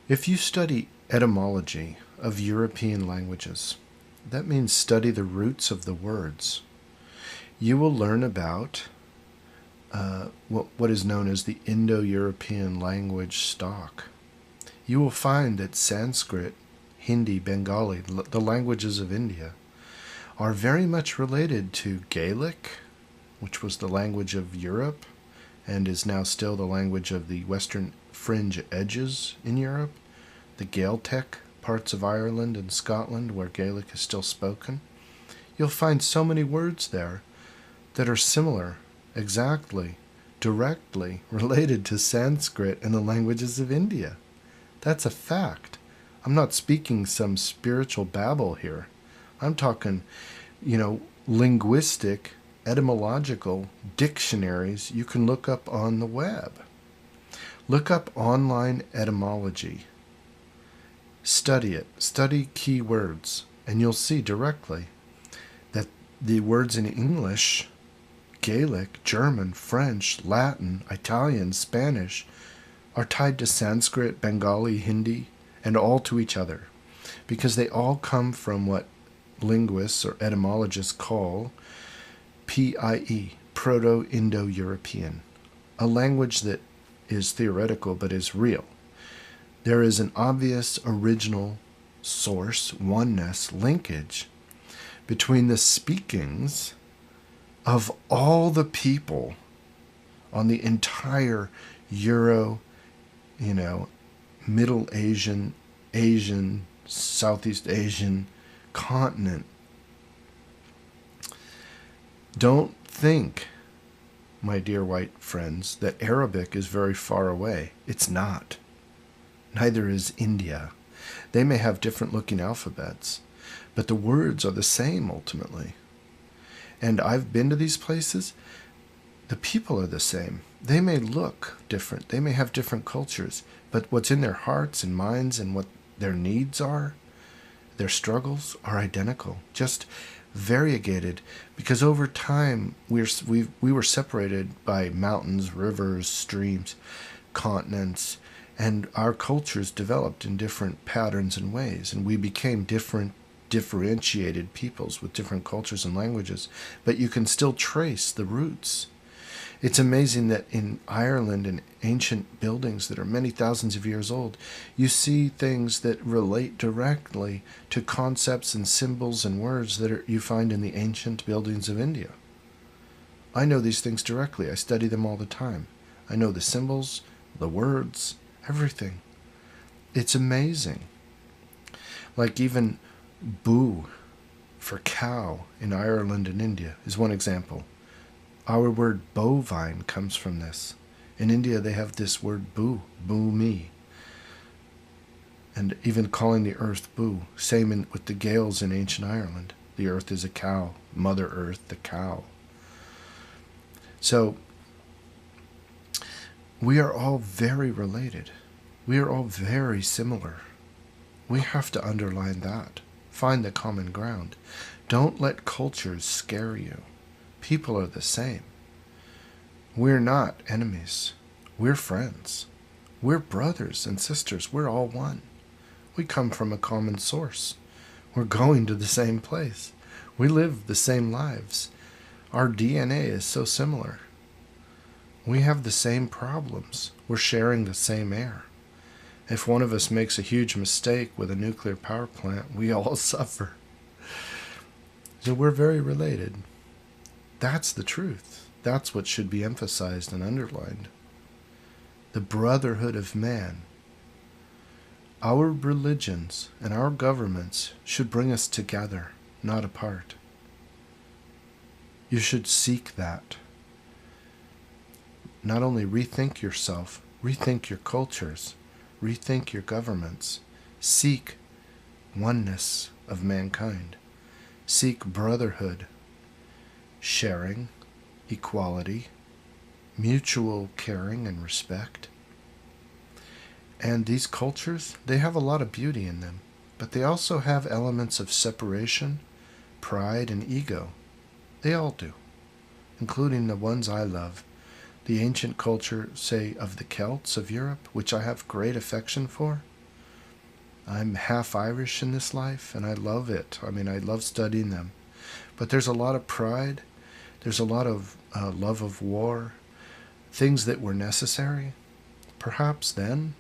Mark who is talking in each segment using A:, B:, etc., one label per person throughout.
A: If you study etymology of European languages, that means study the roots of the words. You will learn about what is known as the Indo-European language stock. You will find that Sanskrit, Hindi, Bengali, the languages of India, are very much related to Gaelic, which was the language of Europe and is now still the language of the western fringe edges in Europe, the Gaeltacht parts of Ireland and Scotland where Gaelic is still spoken. You'll find so many words there that are similar, exactly, directly related to Sanskrit and the languages of India. That's a fact. I'm not speaking some spiritual babble here. I'm talking, linguistic, etymological dictionaries you can look up on the web. Look up online etymology. Study it. Study key words, and you'll see directly that the words in English, Gaelic, German, French, Latin, Italian, Spanish are tied to Sanskrit, Bengali, Hindi, and all to each other, because they all come from what linguists or etymologists call PIE, Proto-Indo-European, a language that is theoretical but is real. There is an obvious original source, oneness, linkage between the speakings of all the people on the entire Euro, Middle Asian, Southeast Asian continent. Don't think, my dear white friends, that Arabic is very far away. It's not. Neither is India. They may have different looking alphabets, but the words are the same ultimately. And I've been to these places. The people are the same. They may look different. They may have different cultures, but what's in their hearts and minds and what their needs are, their struggles are identical, just variegated, because over time we were separated by mountains, rivers, streams, continents, and our cultures developed in different patterns and ways, and we became differentiated peoples with different cultures and languages, but you can still trace the roots. It's amazing that in Ireland, in ancient buildings that are many thousands of years old, you see things that relate directly to concepts and symbols and words that you find in the ancient buildings of India. I know these things directly. I study them all the time. I know the symbols, the words, everything. It's amazing. Like even boo for cow in Ireland and India is one example. Our word bovine comes from this. In India, they have this word boo, boo me. And even calling the earth boo. Same with the Gaels in ancient Ireland. The earth is a cow. Mother Earth, the cow. So, we are all very related. We are all very similar. We have to underline that. Find the common ground. Don't let cultures scare you. People are the same. We're not enemies. We're friends. We're brothers and sisters. We're all one. We come from a common source. We're going to the same place. We live the same lives. Our DNA is so similar. We have the same problems. We're sharing the same air. If one of us makes a huge mistake with a nuclear power plant, we all suffer. So we're very related. That's the truth. That's what should be emphasized and underlined. The brotherhood of man. Our religions and our governments should bring us together, not apart. You should seek that. Not only rethink yourself, rethink your cultures, rethink your governments. Seek oneness of mankind. Seek brotherhood, sharing, equality, mutual caring and respect. And these cultures, they have a lot of beauty in them, but they also have elements of separation, pride, and ego. They all do, including the ones I love. The ancient culture, say, of the Celts of Europe, which I have great affection for, I'm half Irish in this life, and I love it. I mean, I love studying them. But there's a lot of pride. There's a lot of love of war, things that were necessary, perhaps then,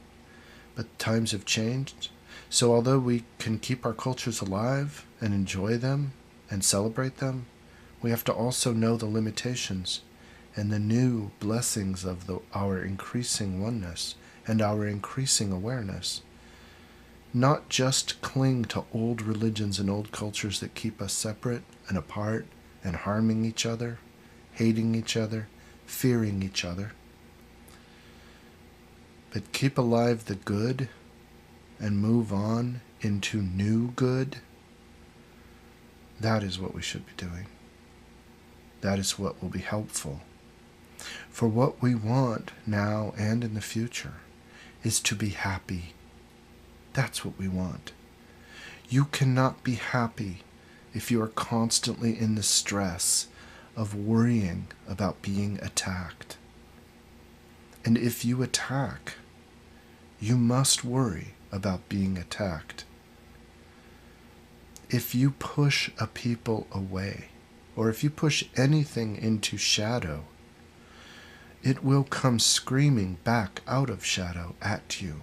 A: but times have changed. So although we can keep our cultures alive and enjoy them and celebrate them, we have to also know the limitations and the new blessings of our increasing oneness and our increasing awareness. Not just cling to old religions and old cultures that keep us separate and apart and harming each other, hating each other, fearing each other. But keep alive the good and move on into new good. That is what we should be doing. That is what will be helpful. For what we want now and in the future is to be happy. That's what we want. You cannot be happy if you are constantly in the stress of worrying about being attacked. And if you attack, you must worry about being attacked. If you push a people away, or if you push anything into shadow, it will come screaming back out of shadow at you.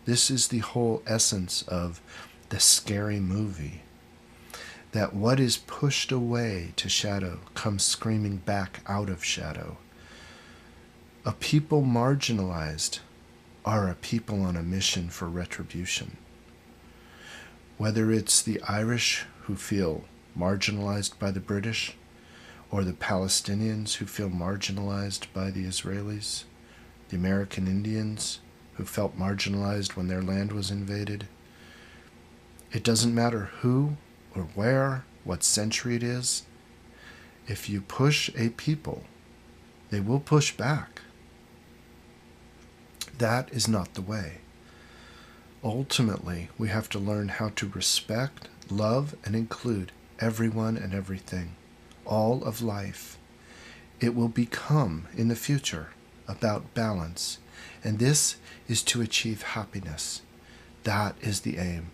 A: This is the whole essence of the scary movie. That what is pushed away to shadow comes screaming back out of shadow. A people marginalized are a people on a mission for retribution. Whether it's the Irish who feel marginalized by the British, or the Palestinians who feel marginalized by the Israelis, the American Indians who felt marginalized when their land was invaded. It doesn't matter who or where, what century it is. If you push a people, they will push back. That is not the way. Ultimately, we have to learn how to respect, love, and include everyone and everything, all of life. It will become, in the future, about balance, and this is to achieve happiness. That is the aim.